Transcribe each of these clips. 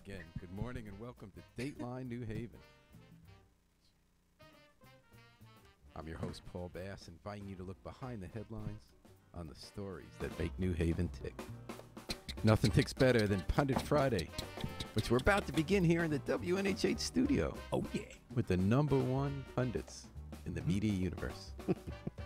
again. Good morning and welcome to Dateline New Haven. I'm your host, Paul Bass, inviting you to look behind the headlines on the stories that make New Haven tick. Nothing ticks better than Pundit Friday, which we're about to begin here in the WNHH studio. Oh, yeah. With the #1 pundits in the media universe.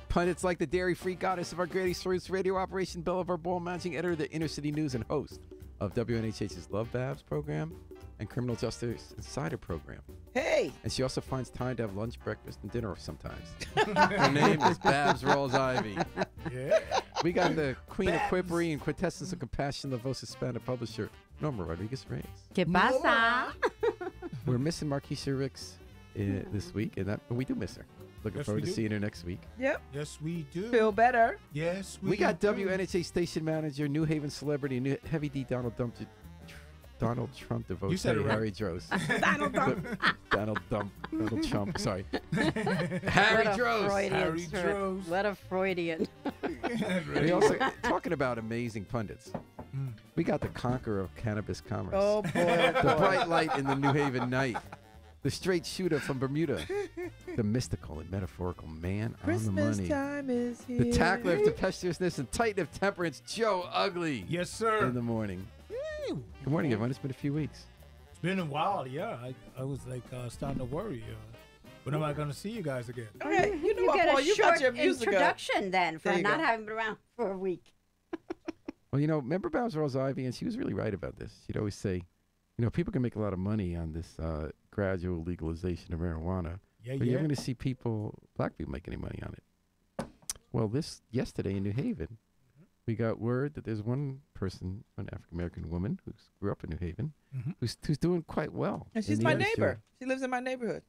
Pundits like the dairy-free goddess of our greatest stories radio operation, Belle of our ball, managing editor of the Inner City News and host of WNHH's Love Babs program and Criminal Justice Insider program. Hey! And she also finds time to have lunch, breakfast, and dinner sometimes. Her name is Babs Rawls-Ivy. Yeah. We got the queen of quippery and quintessence of compassion, the voice Hispanic publisher, Norma Rodriguez-Reyes. ¿Qué pasa? We're missing Marquisha Ricks this week, but we do miss her. Looking forward to seeing her next week. Yep. Yes, we do. Feel better. Yes, We got WNHA station manager, New Haven celebrity, New Heavy D Donald Trump devotee, You said it right. Harry Droz. Donald Trump. Sorry. Harry Droz. What a Freudian. We also talking about amazing pundits. We got the conqueror of cannabis commerce. Oh, boy. The bright light in the New Haven night. The straight shooter from Bermuda. The mystical and metaphorical man on the Christmas money. time is here. The tackler of tempestuousness and titan of temperance, Joe Ugly. Yes, sir. In the morning. Good morning, everyone. It's been a few weeks. It's been a while, yeah. I was like starting to worry. When am I going to see you guys again? Okay, you know You what, get Paul? a You short got your music up. introduction then for There you not go. having been around for a week. Well, remember Babs Rawls-Ivy, and she was really right about this. She'd always say, people can make a lot of money on this gradual legalization of marijuana, Yeah, but yeah. you're going to see black people make any money on it. Well, yesterday in New Haven, we got word that there's one person, an African-American woman who grew up in New Haven, who's doing quite well. And she's in the my industry. neighbor. She lives in my neighborhood.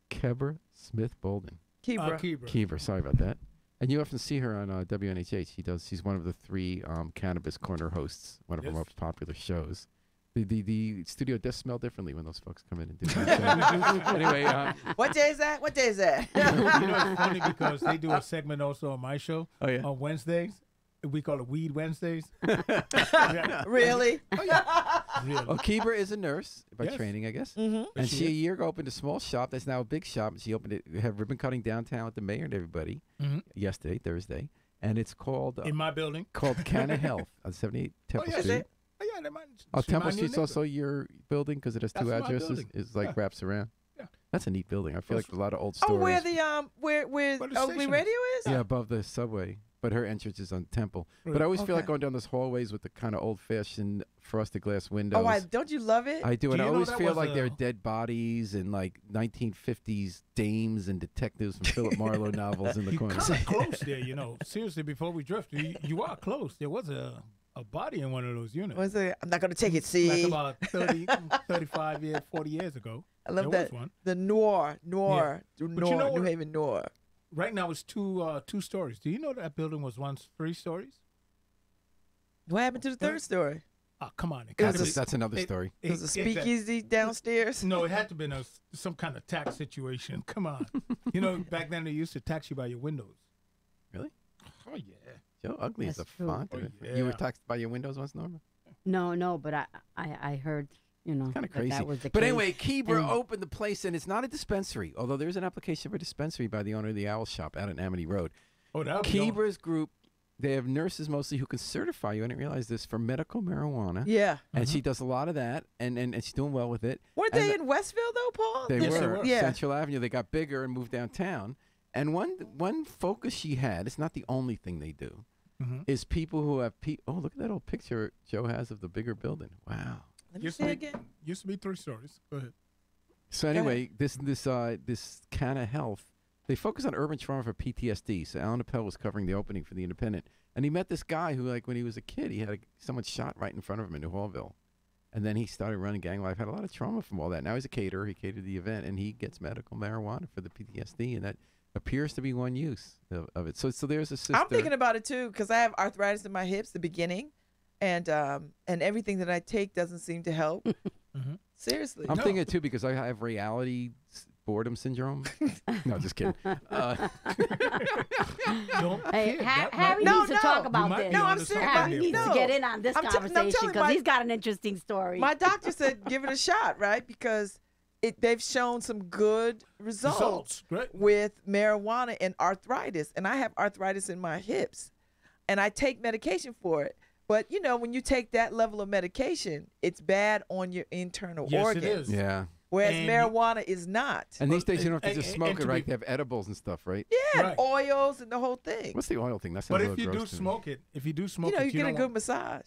Kebra Smith Bolden. Kebra. Kebra, sorry about that. And you often see her on WNHH. She's one of the 3 Cannabis Corner hosts, one of her most popular shows. The studio does smell differently when those folks come in and do that. Anyway. What day is that? What day is that? It's funny because they do a segment also on my show on Wednesdays. We call it Weed Wednesdays. Really? Oh, yeah. Really. Well, Kebra is a nurse by training, I guess. Mm-hmm. And she a year ago opened a small shop that's now a big shop. She opened it, have ribbon cutting downtown with the mayor and everybody yesterday, Thursday. And it's called... in my building. Called Canna Health on 78 Temple Street. Temple Street's also your building because it has 2 addresses. It's like wraps around. Yeah. That's a neat building. I feel like a lot of old stores. Oh, where the where Oakley Radio is? Yeah, above the subway. But her entrance is on Temple. Right. But I always feel like going down those hallways with the kind of old-fashioned frosted glass windows. Oh, don't you love it? I do, and I always feel like there are dead bodies and like 1950s dames and detectives from Philip Marlowe novels in the corner. You're kind of close there, Seriously, before we drift, you are close. There was a body in one of those units. Was it? I'm not going to take it, see? Like about 30, 35 years, 40 years ago. I love there that. Was one. The New Haven Noir. Right now it's 2 stories. Do you know that building was once 3 stories? What happened to the 3rd story? Oh, come on. That's another story. It was a speakeasy downstairs? No, it had to have been some kind of tax situation. Come on. Back then they used to tax you by your windows. Really? Oh, yeah. Joe Ugly is a font. Oh, yeah. You were taxed by your windows once, Norma? No, but I heard, kind of crazy. that was the but case. anyway, Kebra opened the place, and it's not a dispensary, although there's an application for a dispensary by the owner of the Owl Shop out on Amity Road. Oh, that Kebra's group, they have nurses mostly who can certify you. I didn't realize this, for medical marijuana. Yeah. And she does a lot of that, and she's doing well with it. Weren't they in Westville, though, Paul? They were. Yeah. Central Avenue. They got bigger and moved downtown. And one focus she had, it's not the only thing they do, is people who have oh, look at that old picture Joe has of the bigger building. Wow. Let me see again. Used to be 3 stories. Go ahead. So anyway, this Canna Health, they focus on urban trauma for PTSD. So Alan Appel was covering the opening for the Independent, and he met this guy who, like, when he was a kid, he had someone shot right in front of him in New Hallville, and then he started running gang life. Had a lot of trauma from all that. Now he's a caterer. He catered the event, and he gets medical marijuana for the PTSD, and that appears to be one use of it. So there's a sister. I'm thinking about it too because I have arthritis in my hips, the beginning, and everything that I take doesn't seem to help. Seriously, I'm thinking too because I have reality boredom syndrome. No, just kidding. Hey, Harry needs to talk about this. No, I'm serious. Harry needs to get in on this conversation because he's got an interesting story. My doctor said give it a shot, right? Because they've shown some good results with marijuana and arthritis. And I have arthritis in my hips. And I take medication for it. But, you know, when you take that level of medication, it's bad on your internal organs. Yes, it is. Yeah. Whereas marijuana is not. And these days you don't have to just smoke it, right? They have edibles and stuff, right? Yeah, and oils and the whole thing. What's the oil thing? That's but if you do smoke it, you get a good massage.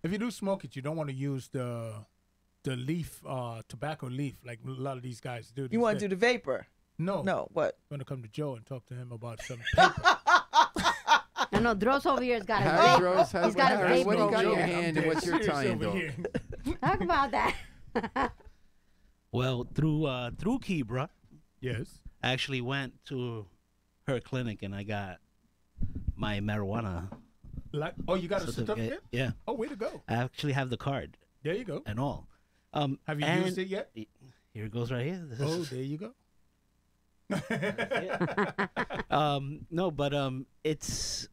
If you do smoke it, you don't want to use the leaf, tobacco leaf, like a lot of these guys do. You want to do the vapor? No. What? I'm going to come to Joe and talk to him about some paper. No, Droz over here has got a vape. He's got a vape. What do you got in your hand and what's your tie-in, though? Talk about that. Well, through Kibra, yes, I actually went to her clinic and I got my marijuana. You got a certificate? Yeah. Oh, way to go! I actually have the card. There you go. And all. Have you used it yet? Here it goes right here. There you go. No, but it's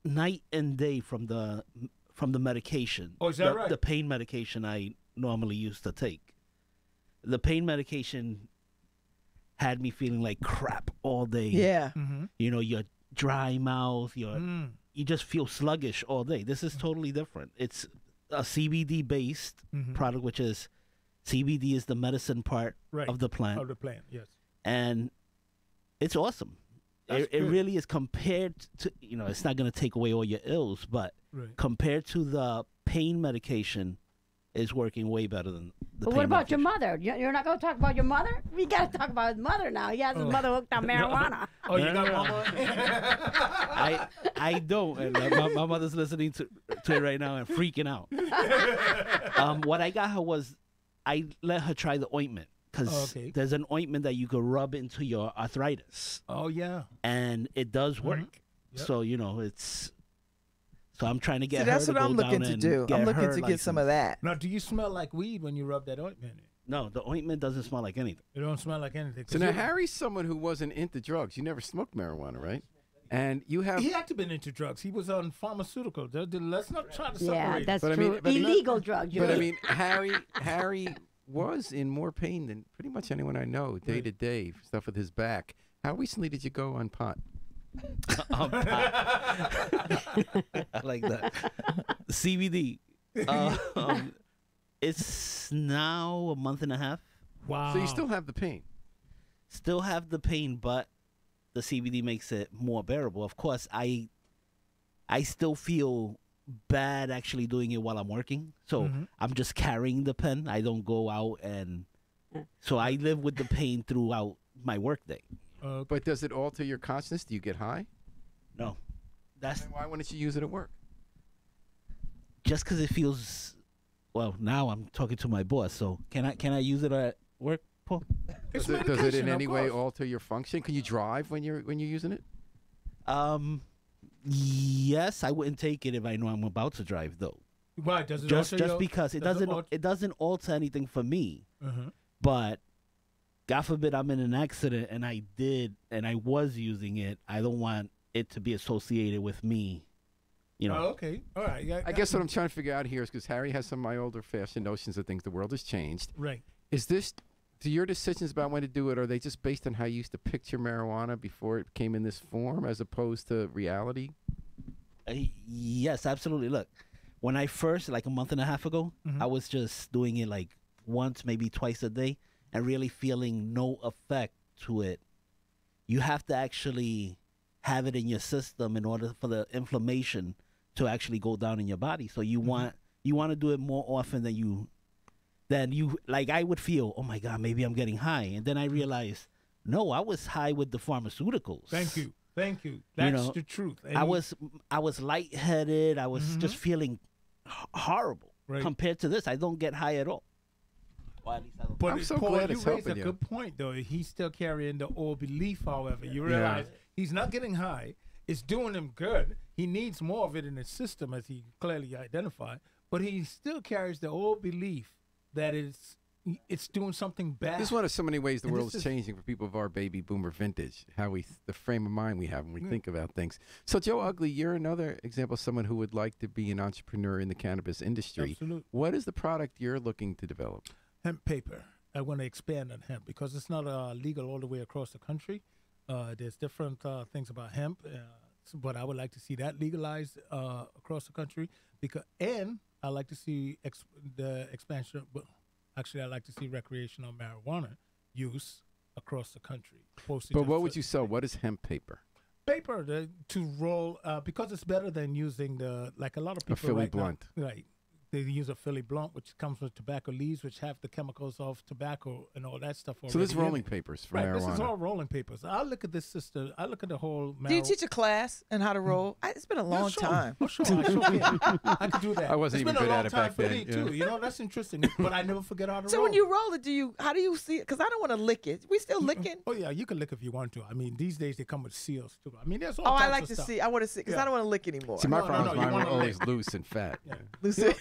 night and day from the medication. Oh, is that right? The pain medication I normally used to take. The pain medication had me feeling like crap all day. Yeah. Mm-hmm. You know, your dry mouth, you just feel sluggish all day. This is totally different. It's a CBD based product, which is CBD is the medicine part of the plant. Of the plant, yes. And it's awesome. It really is compared to, you know, it's not going to take away all your ills, but compared to the pain medication, it's working way better than the But what about your mother? You're not going to talk about your mother? We got to talk about his mother now. He has his mother hooked on marijuana. Oh, you got mama? I don't. And my mother's listening to it right now and freaking out. What I got her was I let her try the ointment. Because there's an ointment that you could rub into your arthritis. Oh, yeah. And it does work. Yep. So, you know, so I'm trying to get her that's to what go I'm down looking to do. I'm looking to get some of that. Now, do you smell like weed when you rub that ointment in? No, the ointment doesn't smell like anything. It don't smell like anything. So now Harry's someone who wasn't into drugs. You never smoked marijuana, right? And you have... He had to been into drugs. He was on pharmaceuticals. Let's not try to separate. Yeah, that's but true. Illegal drugs. But I mean, Harry was in more pain than pretty much anyone I know day to day, stuff with his back. How recently did you go on pot? On pot. I like that. CBD. It's now a month and a half. Wow. So you still have the pain? Still have the pain, but the CBD makes it more bearable. Of course, I still feel bad actually doing it while I'm working. So I'm just carrying the pen. I don't go out so I live with the pain throughout my workday. But does it alter your consciousness? Do you get high? No. Then why wouldn't you use it at work? Just because it feels, well, now I'm talking to my boss. So can I use it at work, Paul? Does it in any way alter your function? Can you drive when you're using it? Yes, I wouldn't take it if I know I'm about to drive, though. Why? Does it just because it doesn't alter anything for me. But God forbid I'm in an accident and I was using it. I don't want it to be associated with me. You know. Oh, okay. All right. Yeah, I guess what I'm trying to figure out here is because Harry has some of my older fashioned notions of things. The world has changed. Right. Do your decisions about when to do it, are they just based on how you used to picture marijuana before it came in this form as opposed to reality? Yes, absolutely. Look, when I first, like a month and a half ago, I was just doing it like once, maybe twice a day and really feeling no effect to it. You have to actually have it in your system in order for the inflammation to actually go down in your body. So you want to do it more often than you like. I would feel, oh my God, maybe I'm getting high, and then I realized, no, I was high with the pharmaceuticals. Thank you. That's the truth. And I was lightheaded. I was just feeling horrible compared to this. I don't get high at all. Well, at least I don't. But I'm so Paul, glad you it's raised helping a you. good point, though. He's still carrying the old belief, however. You realize he's not getting high. It's doing him good. He needs more of it in his system, as he clearly identified. But he still carries the old belief that it's, it's doing something bad. This is one of so many ways the And world this is is- changing for people of our baby boomer vintage. How the frame of mind we have when we think about things. So, Joe Ugly, you're another example of someone who would like to be an entrepreneur in the cannabis industry. Absolutely. What is the product you're looking to develop? Hemp paper. I want to expand on hemp because it's not legal all the way across the country. There's different things about hemp, but I would like to see that legalized across the country. And I like to see the expansion. Well, actually, I like to see recreational marijuana use across the country. But what would you sell? What is hemp paper? Paper to roll because it's better than using like a lot of people A Philly right now- blunt. right. They use a Philly blunt, which comes with tobacco leaves, which have the chemicals of tobacco and all that stuff. So this is already in rolling it. papers for Right, marijuana. this is all rolling papers. I look at this system. I look at the whole. Do you teach a class on how to roll? It's been a long time. Oh, sure. I sure can. I could do that. I wasn't It's even been good a long at it time back for then, me, yeah. too. You know, that's interesting. But I never forget how to So roll. when you roll it, how do you see it? Because I don't want to lick it. We still licking? Oh, yeah, you can lick if you want to. I mean, these days they come with seals, too. I mean, there's all Oh, types I like of to stuff. see. I want to see because Yeah. I don't want to lick anymore. See, my No, no, problems, no, you mine were wanna always lick. loose and fat. Yeah. Lucy,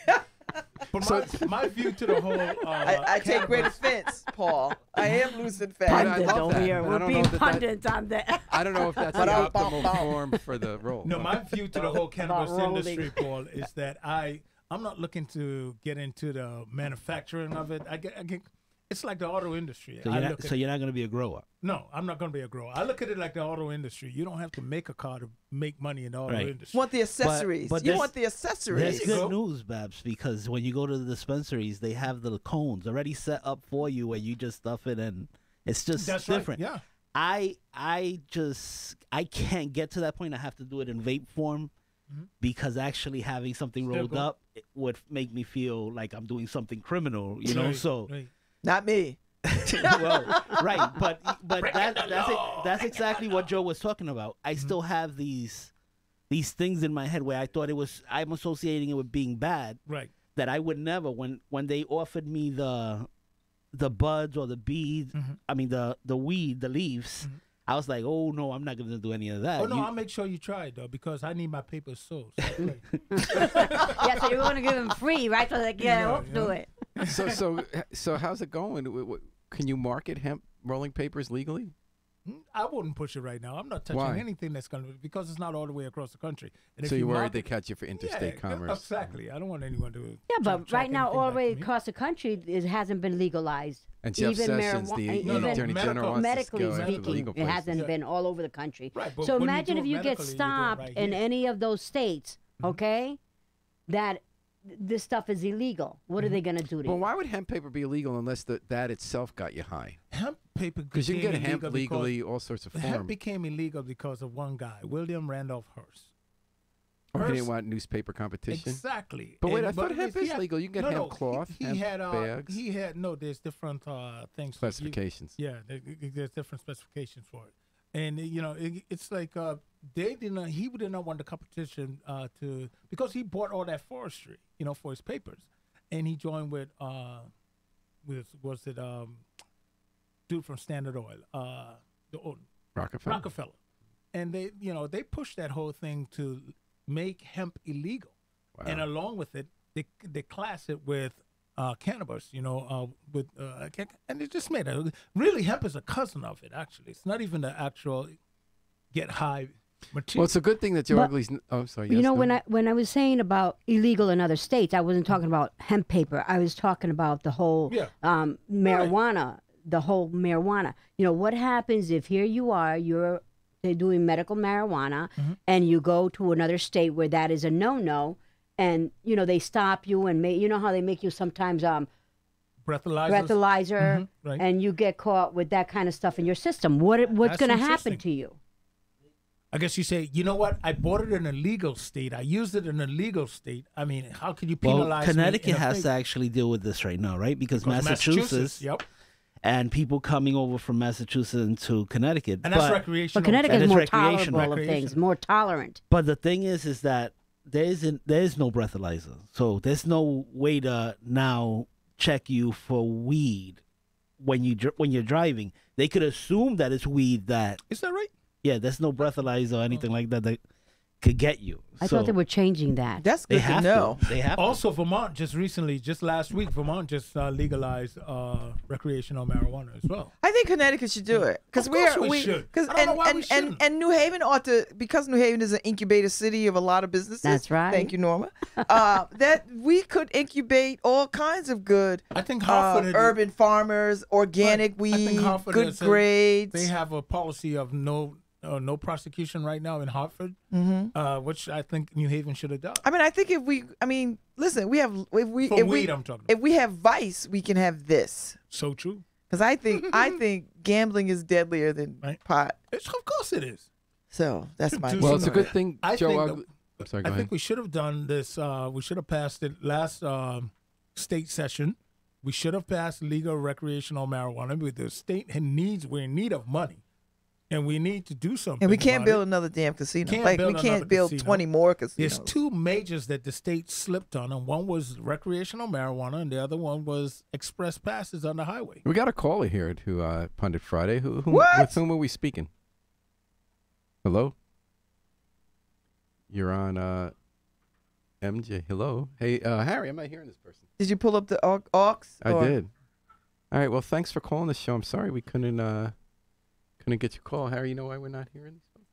But my view to the whole. I take great offense, Paul. I am loose and But I fat. Pundit love over that, here. but I We're don't being know that pundits on that. I don't know if that's the Ba-dum, optimal bum, bum. form for the role. No, my view to the whole cannabis rolling. industry, Paul, is that I'm not looking to get into the manufacturing of it. I get it's like the auto industry. So you're not going to be a grower. No, I'm not going to be a grower. I look at it like the auto industry. You don't have to make a car to make money in the auto Right. industry. Want the accessories. but You there's- want the accessories. There's you go. good news, Babs, because when you go to the dispensaries, they have the cones already set up for you, where you just stuff it, and it's just That's different. right. Yeah. I can't get to that point. I have to do it in vape form because actually having something Still rolled go- up it would make me feel like I'm doing something criminal, you know. Right, So, right. Not me. well, right, but that's exactly what Joe was talking about. I still have these things in my head where I thought I'm associating it with being bad. Right. That I would never when they offered me the buds or the beads, I mean the weed, the leaves, I was like, oh no, I'm not gonna do any of that. Oh no, I'll make sure you try it though because I need my papers sold. So Yeah, so you're going to give them free, right? So they can Yeah, hook to it. So how's it going? Can you market hemp rolling papers legally? I wouldn't push it right now. I'm not touching Why? anything that's going to because it's not all the way across the country. And if So you're worried market- they catch you for interstate yeah, commerce? Exactly. I don't want anyone to. Yeah, try but to track right now, anything all the back way to me. across the country, it hasn't been legalized. And Jeff Even Sessions, marijuana- the even Attorney medical- General, wants to medically go after the speaking, legal it places. hasn't Yeah. been all over the country. Right, but So when you imagine do if it you get medically, you do it stopped right in here. any of those states, okay, that this stuff is illegal. What are they going to do to Well, you? why would hemp paper be illegal unless that itself got you high? Hemp paper Because you can get became hemp illegal legally, all sorts of because- Hemp forms. became illegal because of one guy, William Randolph Hearst. Or he Hearst- didn't want newspaper competition. Exactly. But wait, I And- thought hemp he is had- legal. You can get no, hemp no, cloth, He hemp had bags. He had there's different things. for you- Specifications. Yeah, there's different specifications for it, and it's like he did not want the competition to because he bought all that forestry, for his papers, and he joined with dude from Standard Oil, Rockefeller, and they pushed that whole thing to make hemp illegal, Wow. and along with it, they class it with cannabis, and it just made it. Really, hemp is a cousin of it. Actually, it's not even the actual get high material. Well, it's a good thing that Joe But- Ugly's. Oh, sorry. You yes, know, go when I was saying about illegal in other states, I wasn't talking about hemp paper. I was talking about the whole Yeah. marijuana, the whole marijuana. You know, what happens if here you are, they're doing medical marijuana, and you go to another state where that is a no-no, and they stop you and you know how they make you sometimes breathalyzers. breathalyzer, right. and you get caught with that kind of stuff in your system. What's That's going to happen interesting. to you? I guess you say, you know what? I bought it in a legal state. I used it in a legal state. I mean, how can you penalize well, me Connecticut in a has fake- to actually deal with this right now, right? Because Massachusetts Yep, and people coming over from Massachusetts into Connecticut. and that's but, recreational. But Connecticut And is it's more recreational. tolerable of things, Recreational. more tolerant. But the thing is that there is no breathalyzer, so there's no way to now check you for weed when you're driving. They could assume that it's weed. That Is that right? yeah, there's no breathalyzer or anything like that. could get you. I thought they were changing that. That's They good to have know. to. They have to. Also, Vermont just last week, Vermont just legalized recreational marijuana as well. I think Connecticut should do it because Of course we should. I don't know why we shouldn't. and New Haven ought to, because New Haven is an incubator city of a lot of businesses. That's right. Thank you, Norma. That we could incubate all kinds of good. I think Hartford urban farmers, organic I think weed, Hartford good has grades. They have a policy of no prosecution right now in Hartford, which I think New Haven should adopt. I mean, I think listen, we have I'm talking if we have vice, we can have this. So true. Because I think gambling is deadlier than pot. Of course it is. So that's my. Well, it's a good thing, I Joe. think I'm sorry, go I ahead. think we should have done this. We should have passed it last state session. We should have passed legal recreational marijuana because the state we're in need of money. And we need to do something. And we can't about build it. another damn casino. Can't Like build we can't another build casino. 20 more casinos. There's two majors that the state slipped on, and one was recreational marijuana, and the other one was express passes on the highway. We got a caller here to Pundit Friday. With whom are we speaking? Hello? You're on MJ. Hello? Hey, Harry, I'm not hearing this person. Did you pull up the aux? I did. All right, well, thanks for calling the show. I'm sorry we couldn't get your call. Harry, you know why we're not hearing these folks?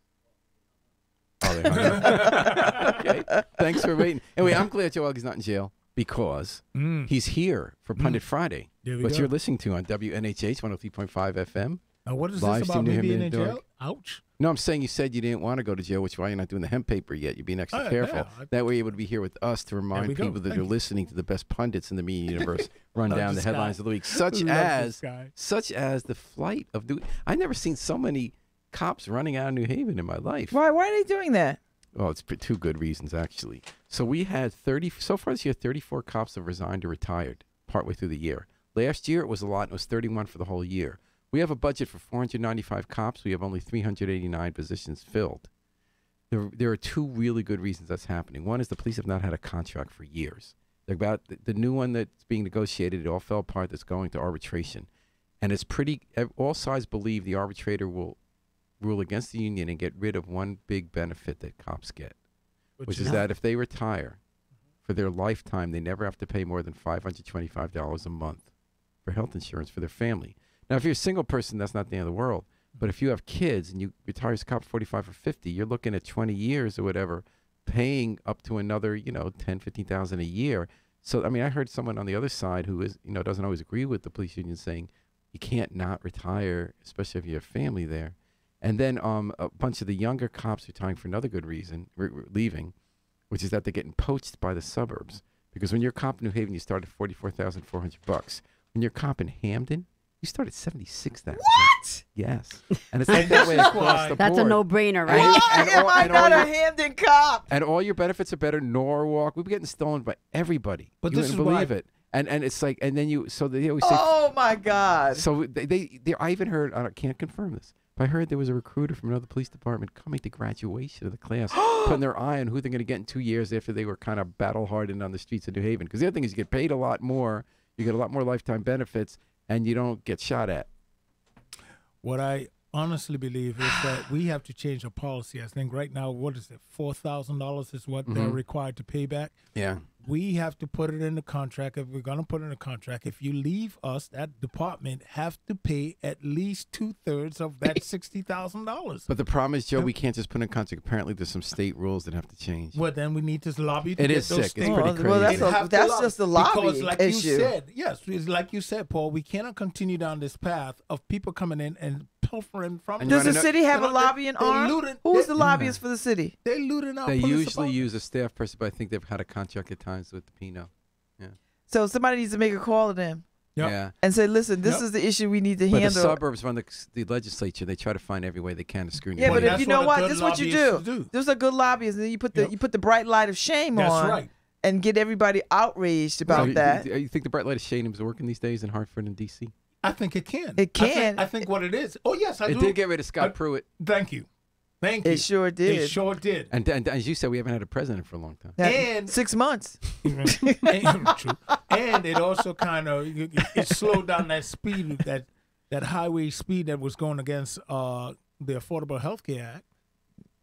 Oh, they hung up. Okay. Thanks for waiting. Anyway, I'm glad Joe Oggy's not in jail because he's here for Pundit Friday, which you're listening to on WNHH 103.5 FM. Now, what is Live this about stream me to being him in in the jail? dark. Ouch. No, I'm saying you said you didn't want to go to jail, which is why you're not doing the hemp paper yet. You're being extra careful. Yeah, That way you're able to be here with us to remind people that Thank you're you. listening to the best pundits in the media universe, run down the this headlines guy. of the week, such as the flight of I've never seen so many cops running out of New Haven in my life. Why are they doing that? Well, it's for two good reasons, actually. So we had so far this year, 34 cops have resigned or retired partway through the year. Last year, it was a lot. It was 31 for the whole year. We have a budget for 495 cops. We have only 389 positions filled. There are two really good reasons that's happening. One is the police have not had a contract for years. They're about the new one that's being negotiated. It all fell apart. That's going to arbitration. And it's all sides believe the arbitrator will rule against the union and get rid of one big benefit that cops get, which is that if they retire for their lifetime, they never have to pay more than $525 a month for health insurance for their family. Now, if you're a single person, that's not the end of the world. But if you have kids and you retire as a cop 45 or 50, you're looking at 20 years or whatever, paying up to another, $10,000, $15,000 a year. So, I mean, I heard someone on the other side who is, doesn't always agree with the police union saying you can't not retire, especially if you have family there. And then a bunch of the younger cops retiring for another good reason, leaving, which is that they're getting poached by the suburbs. Because when you're a cop in New Haven, you start at $44,400. When you're a cop in Hamden, you start at $76,000. What? Yes. And it's like that way across the board. That's a no-brainer, right? Why am I not a Hamden cop? And all your benefits are better. Norwalk. We've been getting stolen by everybody. But you this wouldn't is believe why- it. And it's like, and then they always say, Oh my God. so I even heard, I can't confirm this, but I heard there was a recruiter from another police department coming to graduation of the class, putting their eye on who they're going to get in 2 years after they were kind of battle-hardened on the streets of New Haven. Because the other thing is you get paid a lot more, you get a lot more lifetime benefits, and you don't get shot at. What I honestly believe is that we have to change our policy. I think right now, what is it, $4,000 is what they're required to pay back. Yeah. We have to put it in the contract. If we're going to put it in the contract, if you leave us, that department have to pay at least 2/3 of that $60,000. But the problem is, Joe, we can't just put in contract. Apparently, there's some state rules that have to change. Well, then we need to lobby to It get is those sick. It's states. pretty crazy. Well, Have to that's lobby. just a lobby Because like issue. you said, yes, it's like you said, Paul, we cannot continue down this path of people coming in and pilfering from And Does you the wanna city have a They're lobbying arm? looting- Who's they- the lobbyist for the city? They looting out They police usually department. use a staff person, but I think they've had a contract at times with the Pino. So somebody needs to make a call to them Yep. Yeah. and say, listen, this Yep. is the issue we need to But the handle. suburbs run the legislature. They try to find every way they can to screw Yeah, but New if Haven. you That's know what a what, good this is what you lobbyist do. do. There's a good lobbyist, and then you put the bright light of shame That's on right. and get everybody outraged about So that. You think the bright light of shame is working these days in Hartford and D.C.? I think it can. It can. I think what it is. Oh, yes, I It do. did get rid of Scott I- Pruitt. Thank you. Thank you. It sure did. It sure did. And as you said, we haven't had a president for a long time. And 6 months. True. And it also kind of it slowed down that speed, that highway speed that was going against the Affordable Health Care Act.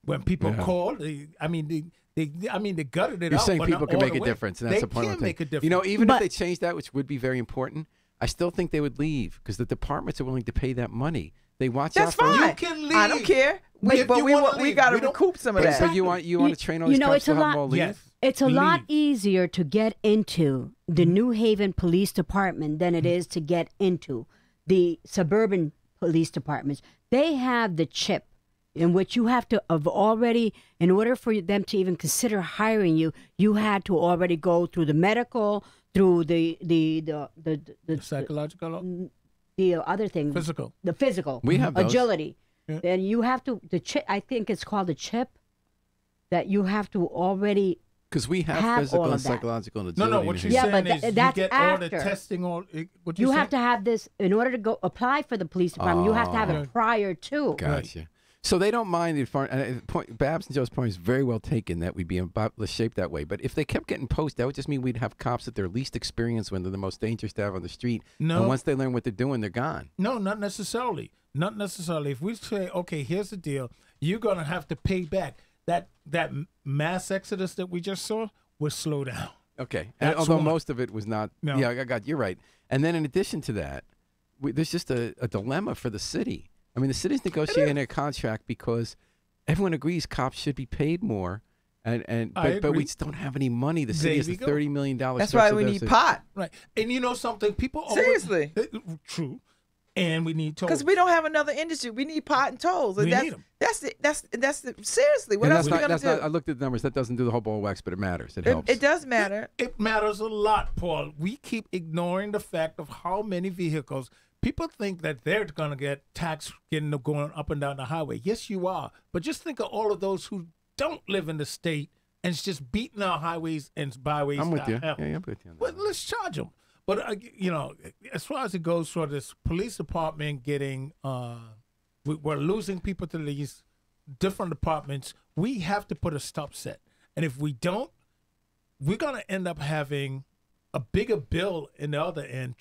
When people call, they gutted it You're out. saying but people not can all make the a way. difference, and that's They the point. can make a difference. You know, even But- if they change that, which would be very important, I still think they would leave because the departments are willing to pay that money. They watch That's out for fine. You can I don't leave. care. If But you we wanna want, we leave, got to we don't- recoup some of But that. you want to train all these you know, cops it's to a have them lot- all leave? Yes. It's a lot Leave. easier to get into the New Haven Police Department than it is to get into the suburban police departments. They have the chip in which you have to have already, in order for them to even consider hiring you, you had to already go through the medical, through the Psychological, the other thing, physical. the physical, We have those. agility. Yeah. Then you have to the chip. I think it's called a chip that you have to already. Because we have Have physical all and of that. psychological and No, agility. what in you're here. Yeah, saying but is that's you get all the after. testing. What You saying? have to have this in order to go apply for the police department. You have to have Oh. it prior to. Gotcha. So they don't mind Babs and Joe's point is very well taken that we'd be about shaped that way. But if they kept getting posted, that would just mean we'd have cops at their least experienced when they're the most dangerous to have on the street. No. And once they learn what they're doing, they're gone. No, not necessarily. Not necessarily. If we say, okay, here's the deal, you're gonna have to pay back. That mass exodus that we just saw will slow down. Okay. That's Although one. most of it was not. No. Yeah, I got you're right. And then in addition to that, there's just a dilemma for the city. I mean, the city's negotiating a contract because everyone agrees cops should be paid more. But we agree. just don't have any money. The city There has a we go. $30 million. That's why we need pot. Right. And you know something? People Seriously. True. And we need tolls. Because we don't have another industry. We need pot and tolls. And We that's, need 'em. That's the seriously. What And else that's are we not, gonna that's do? not, I looked at the numbers. That doesn't do the whole ball of wax, but it matters. It helps. It does matter. It matters a lot, Paul. We keep ignoring the fact of how many vehicles. People think that they're going to get taxed going up and down the highway. Yes, you are. But just think of all of those who don't live in the state and it's just beating our highways and byways. I'm with to you. hell. Yeah, I'm with you on that. Well, let's charge them. But, as far as it goes for this police department getting, we're losing people to these different departments. We have to put a stop set. And if we don't, we're going to end up having a bigger bill in the other end.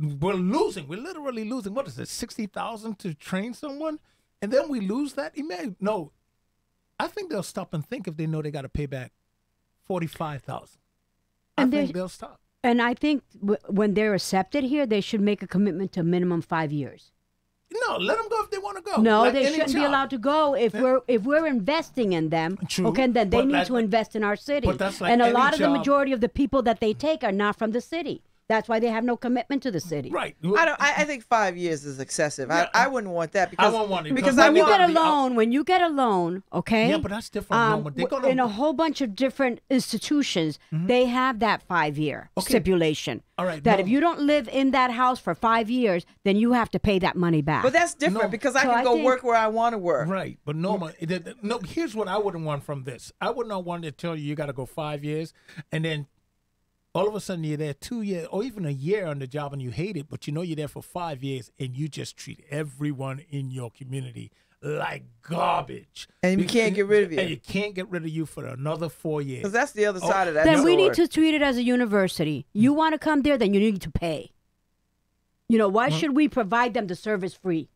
We're literally losing. What is it, 60,000 to train someone? And then we lose that? No, I think they'll stop and think if they know they got to pay back 45,000. I And think they'll stop. And I think when they're accepted here, they should make a commitment to minimum 5 years. No, let them go if they want to go. No, Like they any shouldn't be job. allowed to go if we're investing in them. True, Okay, then they but need like- to invest in our city. but that's like and a any lot of the job. majority of the people that they take are not from the city. That's why they have no commitment to the city. Right. I think 5 years is excessive. Yeah. I wouldn't want that because wouldn't want it because because I When you want get a be out- loan, okay? Yeah, but that's different. No, but they're gonna- in a whole bunch of different institutions, they have that 5-year Okay. stipulation. All right, That no. if you don't live in that house for 5 years, then you have to pay that money back. But that's different No. because I So can I go think- work where I want to work. Right, but Norma, no. Here's what I wouldn't want from this. I would not want to tell you got to go 5 years, and then all of a sudden you're there 2 years or even a year on the job and you hate it, but you know you're there for 5 years and you just treat everyone in your community like garbage. And you can't get rid of you. And you can't get rid of you for another 4 years. Because that's the other side of that. then we sword. need to treat it as a university. You want to come there, then you need to pay. Why should we provide them the service free?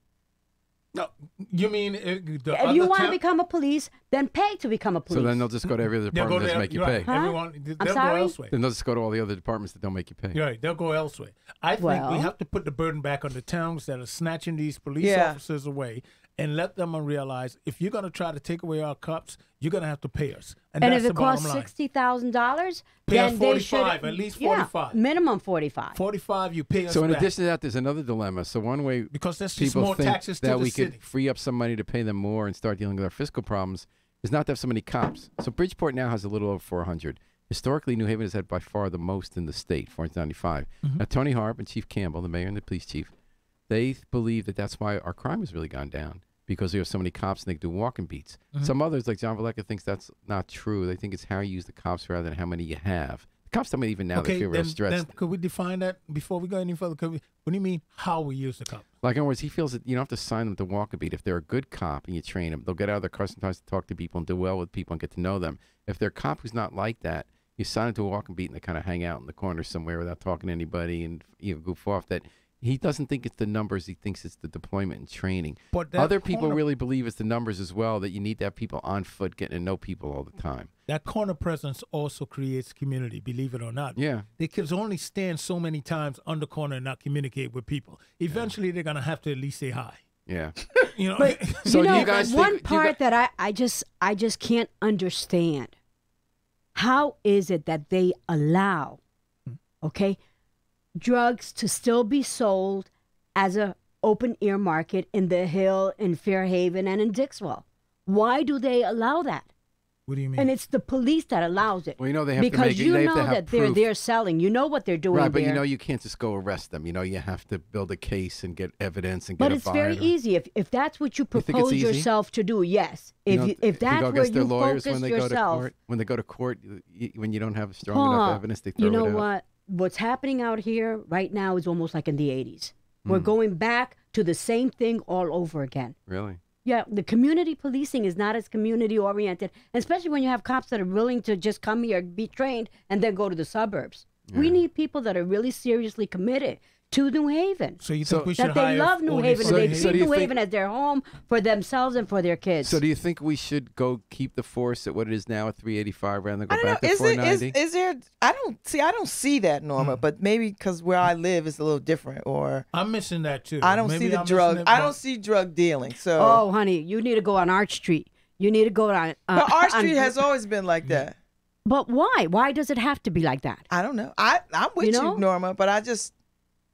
No, you mean the If you want to become a police, then pay to become a police. So then they'll just go to every other they'll department go that there, doesn't make you you're pay. right. Huh? Everyone, they'll go sorry? elsewhere. Then they'll just go to all the other departments that don't make you pay. You're right. They'll go elsewhere. I think we Well- have to put the burden back on the towns that are snatching these police Yeah. officers away and let them realize if you're going to try to take away our cops, you're going to have to pay us. and that's if the it costs bottom line. $60,000, Pay us then they should 45, at least 45. Yeah, minimum 45. 45, you pay us So in back. addition to that, there's another dilemma. So one way Because that's just people more think taxes to that the we city. could free up some money to pay them more and start dealing with our fiscal problems is not to have so many cops. So Bridgeport now has a little over 400. Historically, New Haven has had by far the most in the state, 495. Mm-hmm. Now, Tony Harp and Chief Campbell, the mayor and the police chief, they believe that that's why our crime has really gone down because we have so many cops and they do walking beats. Mm-hmm. Some others, like John Vallecca, thinks that's not true. They think it's how you use the cops rather than how many you have. The cops tell me even now they Okay, feel real then stressed. could we define that before we go any further? What do you mean how we use the cop? Like, in other words, he feels that you don't have to sign them to walk a beat. If they're a good cop and you train them, they'll get out of their car sometimes to talk to people and do well with people and get to know them. If they're a cop who's not like that, you sign them to a walking beat and they kind of hang out in the corner somewhere without talking to anybody and goof off. That he doesn't think it's the numbers. He thinks it's the deployment and training. But other people really believe it's the numbers as well, that you need to have people on foot getting to know people all the time. That corner presence also creates community, believe it or not. Yeah. They can only stand so many times on the corner and not communicate with people. Eventually, they're going to have to at least say hi. Yeah. You know, But So you do know, you guys one think- part that I just can't understand. How is it that they allow, okay, drugs to still be sold as a open air market in the Hill, in Fairhaven, and in Dixwell? Why do they allow that? what do you mean? And it's the police that allows it. Well, you know they have because to make it. you They have know to have that proof. they're selling. You know what they're doing Right, but there. you know you can't just go arrest them. You know you have to build a case and get evidence and But get a it's very easy if that's what you think it's propose easy? yourself to do. Yes, You know, if that's go where against their you lawyers focus when they go to yourself. court, when they go to court, when you don't have strong enough evidence, they throw You know it out. what? What's happening out here right now is almost like in the 80s. We're going back to the same thing all over again. Really? Yeah, the community policing is not as community oriented, especially when you have cops that are willing to just come here, be trained, and then go to the suburbs. We need people that are really seriously committed to New Haven. So you think we should That they hire love New only Haven and they So treat do you New think- Haven as their home for themselves and for their kids. So do you think we should go keep the force at what it is now at 385 rather than go I don't back know. to Is it 490? is there? I don't see that, Norma. But maybe because where I live is a little different, or I'm missing that too. I don't Maybe see the I'm missing drug. it, I but- don't see drug dealing. So, Oh, honey, you need to go on Arch Street. You need to go on. but our on- street has always been like that. But why? Why does it have to be like that? I don't know. I'm with You you, know? Norma, but I just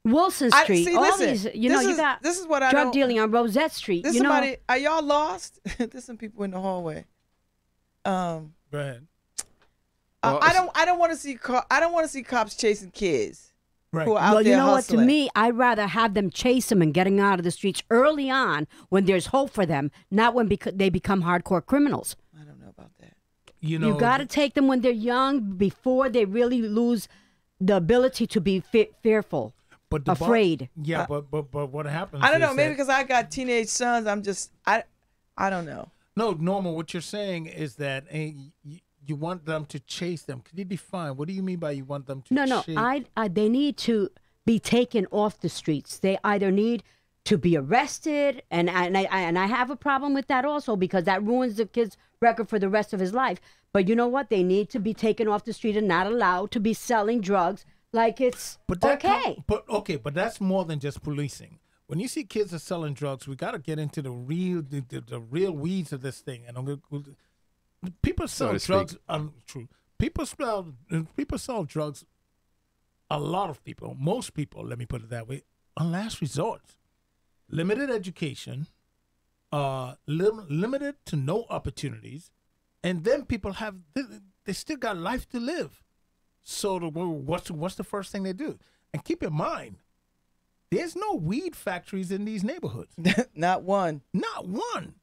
Wilson I Street, see. all Listen, these. You know, this you is, got this is what I drug don't. dealing on Rosette Street. There's You know, somebody. Are y'all lost? There's some people in the hallway. Go ahead. Well, I don't want to see. I don't want to see cops chasing kids Right. who are out well, there you know what? hustling. To me, I'd rather have them chase them and getting out of the streets early on when there's hope for them, not when they become hardcore criminals. I don't know about that. You know, You got to take them when they're young, before they really lose the ability to be fearful, but the afraid. Yeah, but what happens? I don't know. is Maybe that- because I got teenage sons. I'm just. I don't know. No, Norma, what you're saying is that you want them to chase them. Can you define? What do you mean by you want them to No, chase? they need to be taken off the streets. They either need to be arrested, and I have a problem with that also, because that ruins the kid's record for the rest of his life. But you know what? They need to be taken off the street and not allowed to be selling drugs like it's okay. But that's more than just policing. When you see kids are selling drugs, we got to get into the real weeds of this thing. And people sell to drugs. True. People sell drugs. A lot of people, most people, let me put it that way, on last resort. Limited education, limited to no opportunities, and then people they still got life to live. So what's the first thing they do? And keep in mind, there's no weed factories in these neighborhoods. Not one. Not one.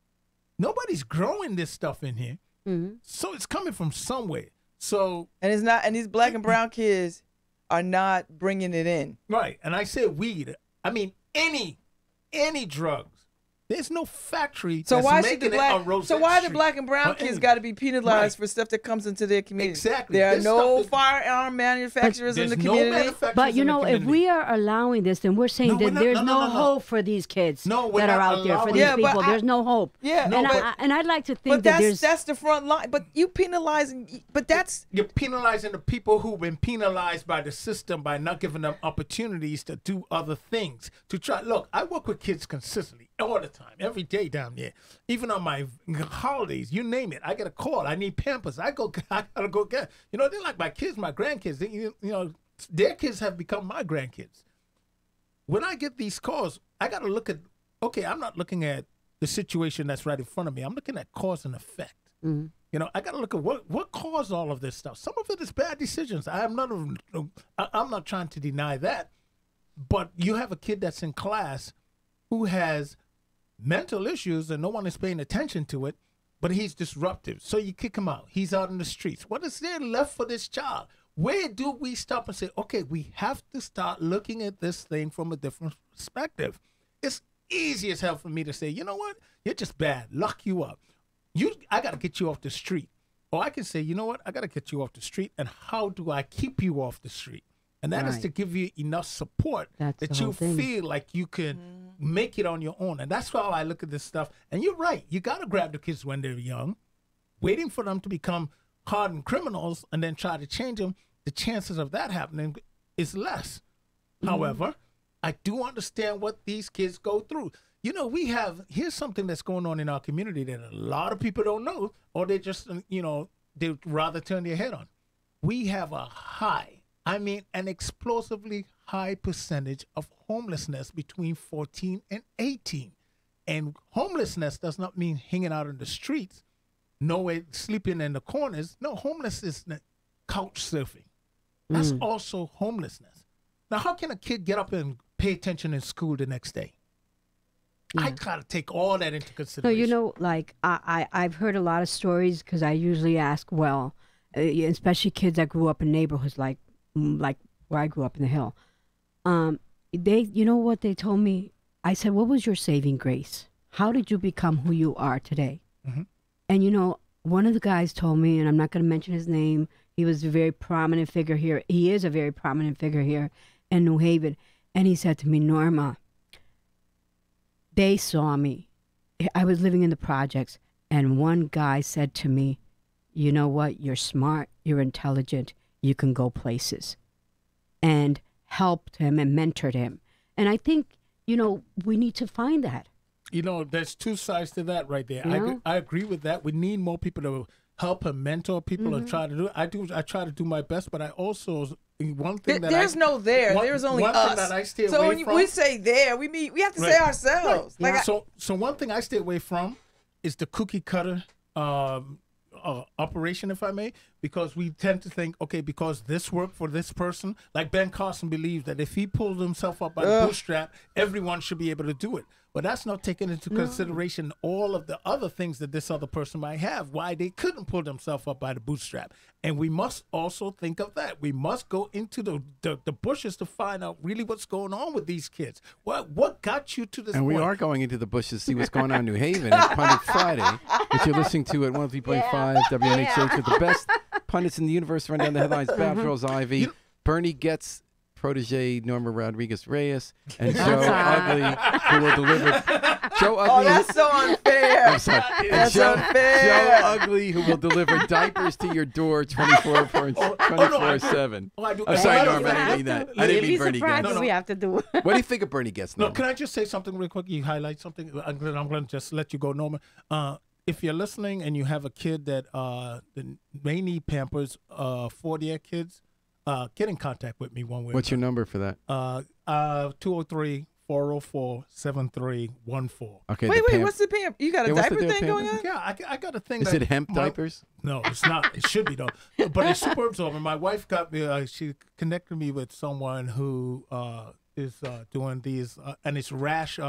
Nobody's growing this stuff in here. Mm-hmm. So it's coming from somewhere. So And it's not. And these black and brown kids are not bringing it in. right, and I say weed. I mean any drugs. There's no factory So that's why should making the it on black? Rosette So why the Street black and brown or kids any- got to be penalized Right. for stuff that comes into their community? Exactly. There are This no stuff is- firearm manufacturers in There's the no community. manufacturers But you in the know, if community. we are allowing this, then we're saying No, we're that not- there's no, no, no, no, no. hope for these kids No, we're that are not out there. For allowing- these Yeah, but people, there's no hope. Yeah, No, but- and I'd like to think but that there's that's the front line. But you penalizing. But that's You're penalizing the people who've been penalized by the system by not giving them opportunities to do other things. To try. Look, I work with kids consistently all the time, every day down there. Even on my holidays, you name it, I get a call. I need Pampers. I gotta go get. You know, they're like my kids, my grandkids. You know, their kids have become my grandkids. When I get these calls, I gotta look at. Okay, I'm not looking at the situation that's right in front of me. I'm looking at cause and effect. Mm-hmm. You know, I got to look at what caused all of this stuff. Some of it is bad decisions. I'm not trying to deny that, but you have a kid that's in class who has mental issues and no one is paying attention to it, but he's disruptive. So you kick him out. He's out in the streets. What is there left for this child? Where do we stop and say, okay, we have to start looking at this thing from a different perspective? It's easy as hell for me to say, you know what? You're just bad. Lock you up. I got to get you off the street. Or I can say, you know what? I got to get you off the street. And how do I keep you off the street? And that is Right. to give you enough support That's that the you whole thing. feel like you can make it on your own. And that's how I look at this stuff. And you're right. You got to grab the kids when they're young. Waiting for them to become hardened criminals and then try to change them, the chances of that happening is less. However, I do understand what these kids go through. You know, here's something that's going on in our community that a lot of people don't know, or they just, they'd rather turn their head on. We have a an explosively high percentage of homelessness between 14 and 18. And homelessness does not mean hanging out in the streets, sleeping in the corners. No, homeless is couch surfing. That's also homelessness. Now, how can a kid get up and pay attention in school the next day? I gotta take all that into consideration. So, I've heard a lot of stories because I usually ask, especially kids that grew up in neighborhoods like where I grew up in the Hill. You know what they told me? I said, what was your saving grace? How did you become who you are today? Mm-hmm. And, one of the guys told me, and I'm not going to mention his name, he was a very prominent figure here. He is a very prominent figure here in New Haven. And he said to me, Norma, they saw me. I was living in the projects. And one guy said to me, you know what? You're smart. You're intelligent. You can go places. And helped him and mentored him. And I think, we need to find that. There's two sides to that right there. Yeah. I agree with that. We need more people to help and mentor people and try to do it. I try to do my best, but I also one thing that there's no there. There's only one us. thing that I stay so away when from, we say there, we have to say ourselves. Right. Like So one thing I stay away from is the cookie cutter operation, if I may, because we tend to think, okay, because this worked for this person, like Ben Carson believes that if he pulled himself up by the bootstrap, everyone should be able to do it. But that's not taking into consideration all of the other things that this other person might have, why they couldn't pull themselves up by the bootstrap. And we must also think of that. We must go into the bushes to find out really what's going on with these kids. What got you to this And point? we are going into the bushes to see what's going on in New Haven at Pundit Friday, which you're listening to at 103.5 WNHH with the best pundits in the universe. Run down the headlines. Babs Ivy, Bernie Getz, protege Norma Rodriguez-Reyes, and Joe Ugly, who will deliver. Joe Ugly. Oh, that's so unfair. I'm sorry. That's Joe unfair. Ugly, who will deliver diapers to your door 24/7. Oh, I do. I'm sorry, I don't Norma. I didn't mean that. I didn't mean Bernie Getz. We have to do. What do you think of Bernie Getz, No, Norma? can I just say something real quick? You highlight something. I'm going to just let you go, Norma. If you're listening and you have a kid that may need Pampers for their kids, get in contact with me one way. What's your number for that? 203-404-7314. Okay. Wait, what's the pamper? You got a what's the diaper deal thing with going on? Yeah, I got a thing. Is it hemp diapers? No, it's not. It should be though. But it's super absorbent. My wife got me. She connected me with someone who is doing these, and it's rash.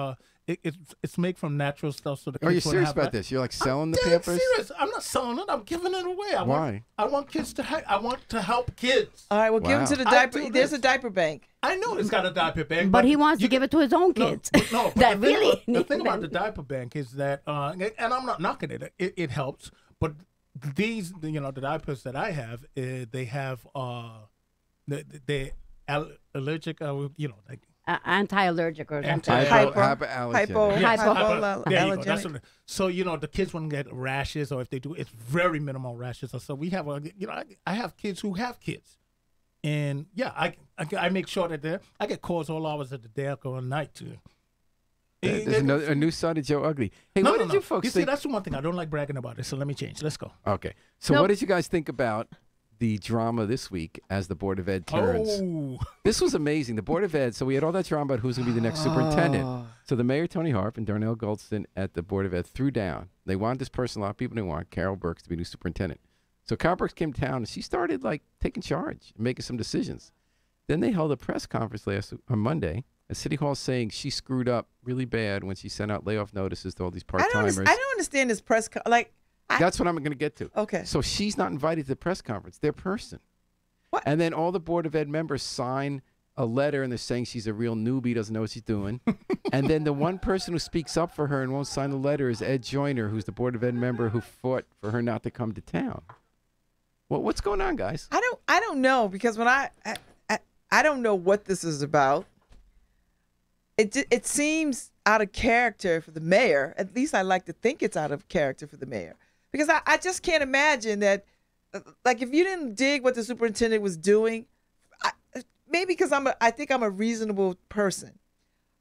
It's made from natural stuff. So the kids Are you won't serious have about that. this? You're like selling the Dead Pampers? serious. I'm not selling it. I'm giving it away. Why? I want kids to. I want to help kids. All right, well, give them to the I diaper. do There's this. a diaper bank. I know it's got a diaper bank, But he wants to you give it to his own kids. No, but that really the need thing about them. the diaper bank is that, and I'm not knocking it. It helps, but these, the diapers that I have, they have they allergic, like. Anti-allergic or something. Hypoallergenic. There you go. That's what so the kids won't get rashes, or if they do, it's very minimal rashes. So we have I have kids who have kids, and I make sure that I get calls all hours of the day, all night too. There's a new side of Joe Ugly. Hey, No, what no, did no. you folks You think? see, that's the one thing I don't like bragging about it. So let me change. Let's go. Okay. So Nope. what did you guys think about the drama this week as the Board of Ed turns? Oh, This was amazing. The Board of Ed, so we had all that drama about who's going to be the next superintendent. So the mayor, Tony Harp, and Darnell Goldston at the Board of Ed threw down. They wanted this person, a lot of people didn't want, Carol Burks, to be new superintendent. So Carol Burks came to town, and she started, taking charge and making some decisions. Then they held a press conference on Monday at City Hall saying she screwed up really bad when she sent out layoff notices to all these part-timers. I don't understand this press. That's what I'm going to get to. Okay. So she's not invited to the press conference. Their person. What? And then all the Board of Ed members sign a letter, and they're saying she's a real newbie, doesn't know what she's doing. And then the one person who speaks up for her and won't sign the letter is Ed Joyner, who's the Board of Ed member who fought for her not to come to town. Well, what's going on, guys? I don't know, because when I I don't know what this is about. It seems out of character for the mayor. At least I like to think it's out of character for the mayor, because I just can't imagine that. Like, if you didn't dig what the superintendent was doing, maybe because I think I'm a reasonable person,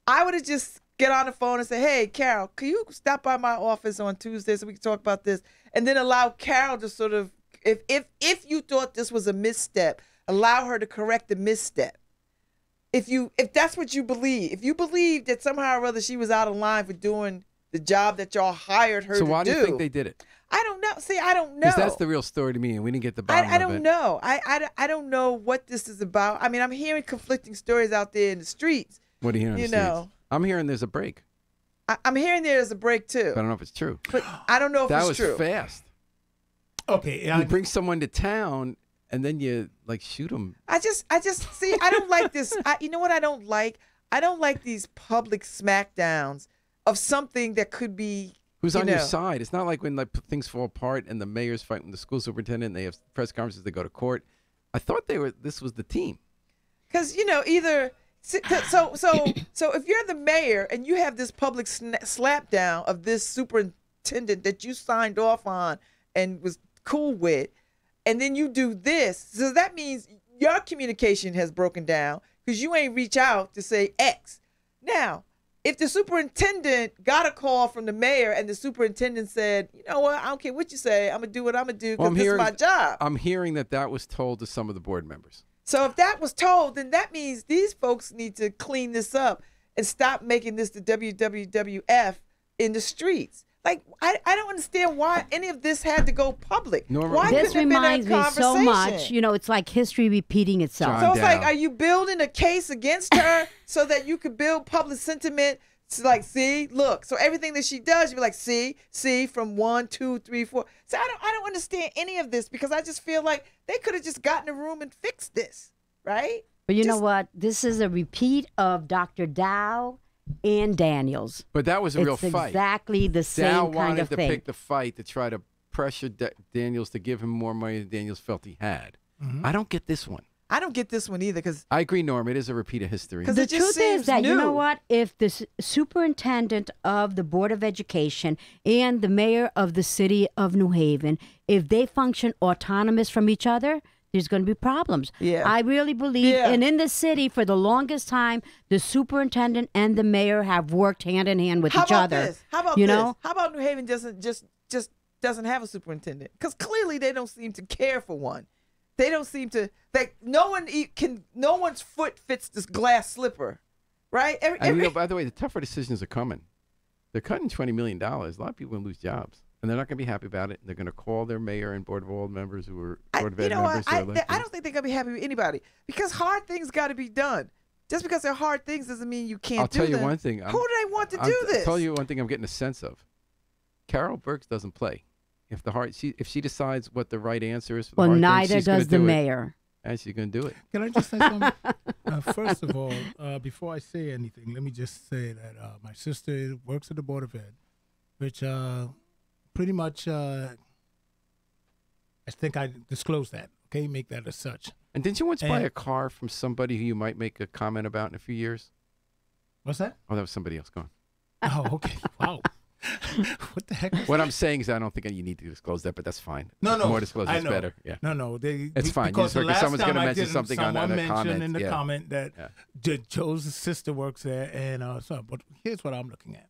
I would have just get on the phone and say, "Hey, Carol, can you stop by my office on Tuesday so we can talk about this?" And then allow Carol to sort of, if you thought this was a misstep, allow her to correct the misstep. If that's what you believe, if you believe that somehow or other she was out of line for doing the job that y'all hired her to do. So why do you think they did it? I don't know. See, I don't know. Because that's the real story to me, and we didn't get the bottom of it. I don't know. I don't know what this is about. I mean, I'm hearing conflicting stories out there in the streets. What are you hearing in the streets? I'm hearing there's a break. I'm hearing there's a break, too. But I don't know if it's true. But I don't know if it's true. That was fast. Okay. You bring someone to town, and then you, like, shoot them. I just see, I don't like this. You know what I don't like? I don't like these public smackdowns of something that could be. Who's on your side? It's not like when things fall apart and the mayor's fighting with the school superintendent and they have press conferences, they go to court. I thought this was the team. Because, either so if you're the mayor and you have this public slapdown of this superintendent that you signed off on and was cool with, and then you do this, so that means your communication has broken down because you ain't reach out to say X. Now, if the superintendent got a call from the mayor and the superintendent said, "You know what? I don't care what you say. I'm going to do what I'm going to do because this is my job." I'm hearing that was told to some of the board members. So if that was told, then that means these folks need to clean this up and stop making this the WWF in the streets. Like, I don't understand why any of this had to go public. Why this reminds me so much. It's like history repeating itself. So it's like, are you building a case against her so that you could build public sentiment? It's like, see, look. So everything that she does, you be like, see, from 1, 2, 3, 4. So I don't understand any of this because I just feel like they could have just gotten a room and fixed this, right? But you know what? This is a repeat of Dr. Dow and Daniels. But that was a real fight. Exactly the same kind of thing. Dow wanted to pick the fight to try to pressure Daniels to give him more money than Daniels felt he had. Mm-hmm. I don't get this one. I don't get this one either because I agree, Norm. It is a repeat of history. The truth is that, you know what? If the superintendent of the Board of Education and the mayor of the city of New Haven, if they function autonomous from each other, there's going to be problems. Yeah. I really believe, and in the city, for the longest time, the superintendent and the mayor have worked hand in hand with each other. How about this? How about New Haven doesn't have a superintendent? Because clearly they don't seem to care for one. They don't seem to, like, no one's foot fits this glass slipper, right? By the way, the tougher decisions are coming. They're cutting $20 million. A lot of people are going to lose jobs. And they're not going to be happy about it. They're going to call their mayor and board of all members who are board of ed members. I don't think they're going to be happy with anybody because hard things got to be done. Just because they're hard things doesn't mean you can't do them. I'll tell you one thing. Who do they want to do this? I'll tell you one thing I'm getting a sense of. Carol Burks doesn't play. If she decides what the right answer is for the hard thing, neither does the mayor. And she's going to do it. Can I just say something? First of all, before I say anything, let me just say that my sister works at the Board of Ed, which pretty much, I think I disclosed that. Okay, make that as such. And didn't you once buy a car from somebody who you might make a comment about in a few years? What's that? Oh, that was somebody else. Go on. Oh, okay. Wow. What the heck? What I'm saying is I don't think you need to disclose that, but that's fine. No. More disclosure is better. Yeah. No. It's fine. Because the last someone's time going to I mention did, something on someone that comment. mentioned in the comment that Joe's sister works there, and but here's what I'm looking at.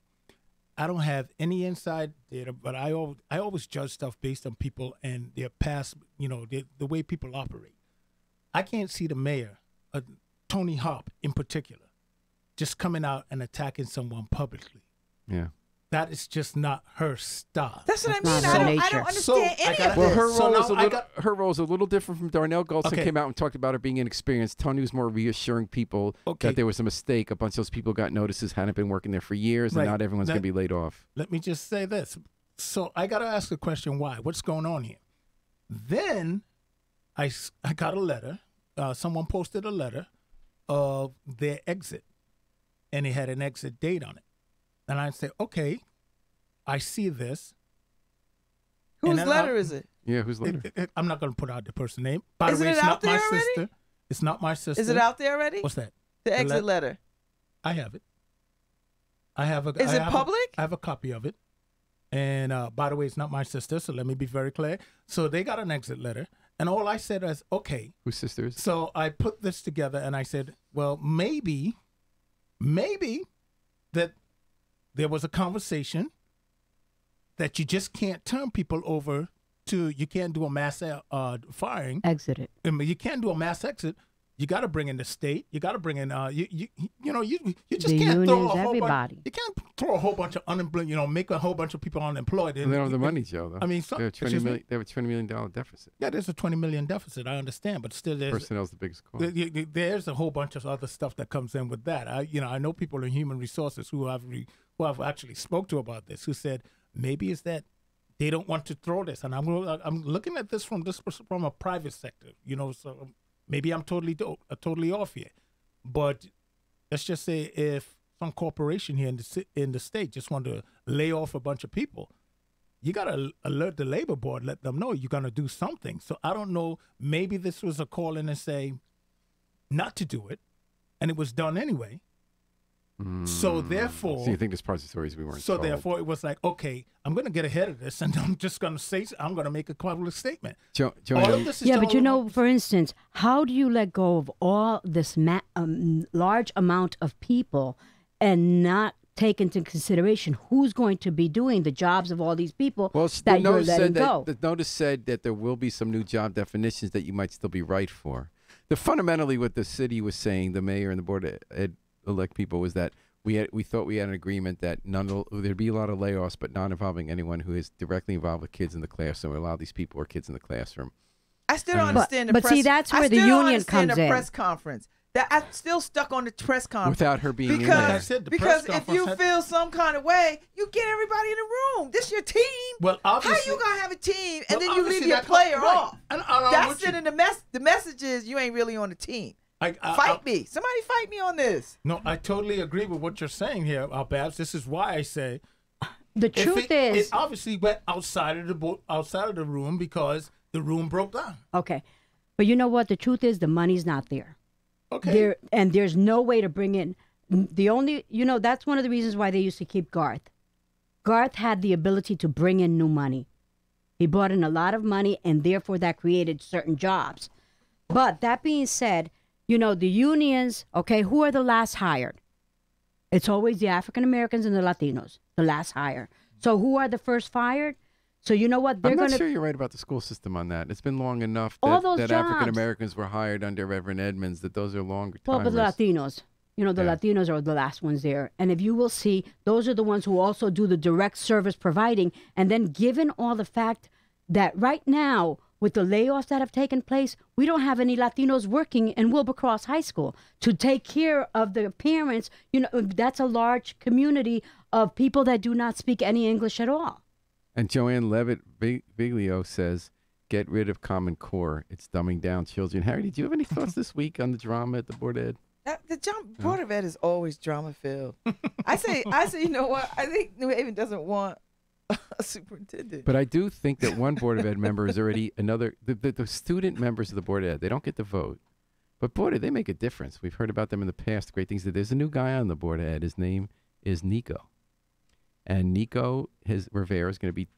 I don't have any inside data, but I always judge stuff based on people and their past, the way people operate. I can't see the mayor, Tony Hawk in particular, just coming out and attacking someone publicly. Yeah. That is just not her style. That's what I mean. I don't understand any of this. Her role is a little different from Darnell Goldson came out and talked about her being inexperienced. Tony was more reassuring people that there was a mistake. A bunch of those people got notices, hadn't been working there for years, and not everyone's going to be laid off. Let me just say this. So I got to ask the question, why? What's going on here? Then I got a letter. Someone posted a letter of their exit, and it had an exit date on it. And I say, okay, I see this. Whose letter is it? Yeah, whose letter? I'm not going to put out the person's name. By Isn't the way, it it's out not there my already? sister. It's not my sister. Is it out there already? What's that? The exit letter. I have it. Is it public? I have a copy of it. And by the way, it's not my sister, so let me be very clear. So they got an exit letter, and all I said was, okay. Whose sisters? So I put this together, and I said, well, maybe that there was a conversation that you just can't turn people over to. You can't do a mass firing. Exit it. You can't do a mass exit. You got to bring in the state. You got to bring in you just the can't throw a unions, whole everybody. bunch. You can't throw a whole bunch of unemployed. Make a whole bunch of people unemployed. They don't have the money, Joe. Though. I mean, they have a $20 million deficit. Yeah, there's a $20 million deficit. I understand, but still, Personnel's the biggest cost. There's a whole bunch of other stuff that comes in with that. I know people in human resources who I've actually spoke to about this, who said maybe it's that they don't want to throw this, and I'm looking at this from a private sector. So. Maybe I'm totally off here, but let's just say if some corporation here in the state just want to lay off a bunch of people, you got to alert the labor board, let them know you're going to do something. So I don't know, maybe this was a call in and say not to do it, and it was done anyway. So therefore, so you think there's parts of the stories we weren't. So told. therefore, it was like, okay, I'm going to get ahead of this, and I'm just going to I'm going to make a public statement. For instance, how do you let go of all this large amount of people and not take into consideration who's going to be doing the jobs of all these people that you're letting go? The notice said that there will be some new job definitions that you might still be right for. Fundamentally, what the city was saying, the mayor and the board of elect people, was that we thought we had an agreement that there'd be a lot of layoffs, but not involving anyone who is directly involved with kids in the classroom. Allow these people or kids in the classroom. I still don't understand but see, that's where the union comes in. Press conference. That I'm still stuck on the press conference without her being because in there. Because if you feel some kind of way, you get everybody in the room. This your team. Well, how you gonna have a team and then you leave your player off? That's it. In the message is you ain't really on the team. Fight me. Somebody fight me on this. No, I totally agree with what you're saying here, Babs. This is why I say the truth is it obviously went outside of the room because the room broke down. Okay, but you know what? The truth is the money's not there. Okay. There's no way to bring in that's one of the reasons why they used to keep Garth. Garth had the ability to bring in new money. He brought in a lot of money, and therefore that created certain jobs. But that being said, the unions, okay, who are the last hired? It's always the African Americans and the Latinos, the last hired. So who are the first fired? So you know what? I'm not sure you're right about the school system on that. It's been long enough that African Americans were hired under Reverend Edmonds, that those are longer timers. Well, but the Latinos, Latinos are the last ones there. And if you will see, those are the ones who also do the direct service providing. And then given all the fact that right now, with the layoffs that have taken place, we don't have any Latinos working in Wilbercross High School to take care of the parents. That's a large community of people that do not speak any English at all. And Joanne Levitt Viglio says, get rid of Common Core. It's dumbing down children. Harry, did you have any thoughts this week on the drama at the Board of Ed? The Board of Ed is always drama-filled. I say, you know what? I think New Haven doesn't want a superintendent. But I do think that one Board of Ed member is already the student members of the Board of Ed. They don't get to vote. But boy, they make a difference. We've heard about them in the past, great things. There's a new guy on the Board of Ed. His name is Nico. And Nico Rivera is going to be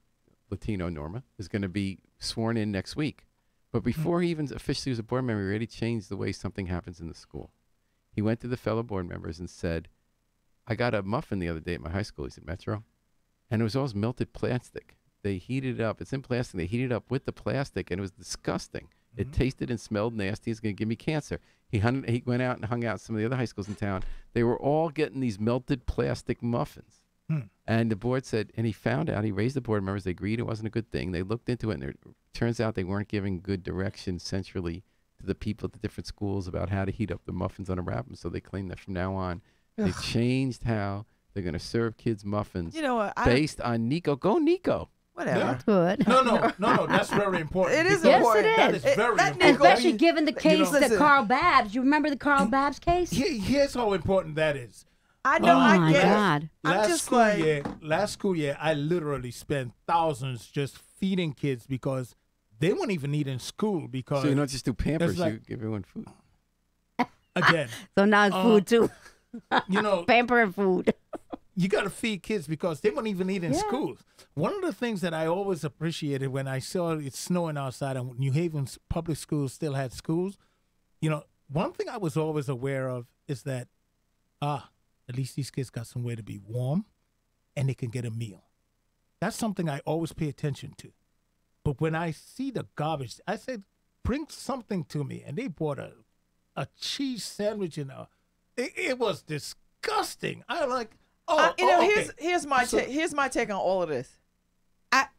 Latino, Norma, is going to be sworn in next week. But before he even officially was a board member, he already changed the way something happens in the school. He went to the fellow board members and said, I got a muffin the other day at my high school. He said, Metro. And it was all melted plastic. They heated it up. It's in plastic. They heated it up with the plastic, and it was disgusting. It tasted and smelled nasty. It's going to give me cancer. He went out and hung out at some of the other high schools in town. They were all getting these melted plastic muffins. And the board said, and he found out, he raised the board members, they agreed it wasn't a good thing. They looked into it, and it turns out they weren't giving good direction centrally to the people at the different schools about how to heat up the muffins and unwrap them. So they claim that from now on, they changed how they're going to serve kids muffins based on Nico. Go Nico. Whatever. Yeah. Good. No. That's very important. It is Yes, important. it That is. is very important. Especially given the case that listen. Carl Babbs. You remember the Carl Babbs case? Here's how important that is. I know. I get God. it. Last school year, I literally spent thousands just feeding kids because they weren't even eating school because. So you don't just do Pampers, like, you give everyone food. again. So now it's food too. You know, Pampering food. you got to feed kids because they won't even eat in schools. One of the things that I always appreciated when I saw it snowing outside and New Haven's public schools still had schools, you know, one thing I was always aware of is that, at least these kids got somewhere to be warm and they can get a meal. That's something I always pay attention to. But when I see the garbage, I said, bring something to me. And they brought a cheese sandwich and it was disgusting. I like, okay. Here's my take on all of this.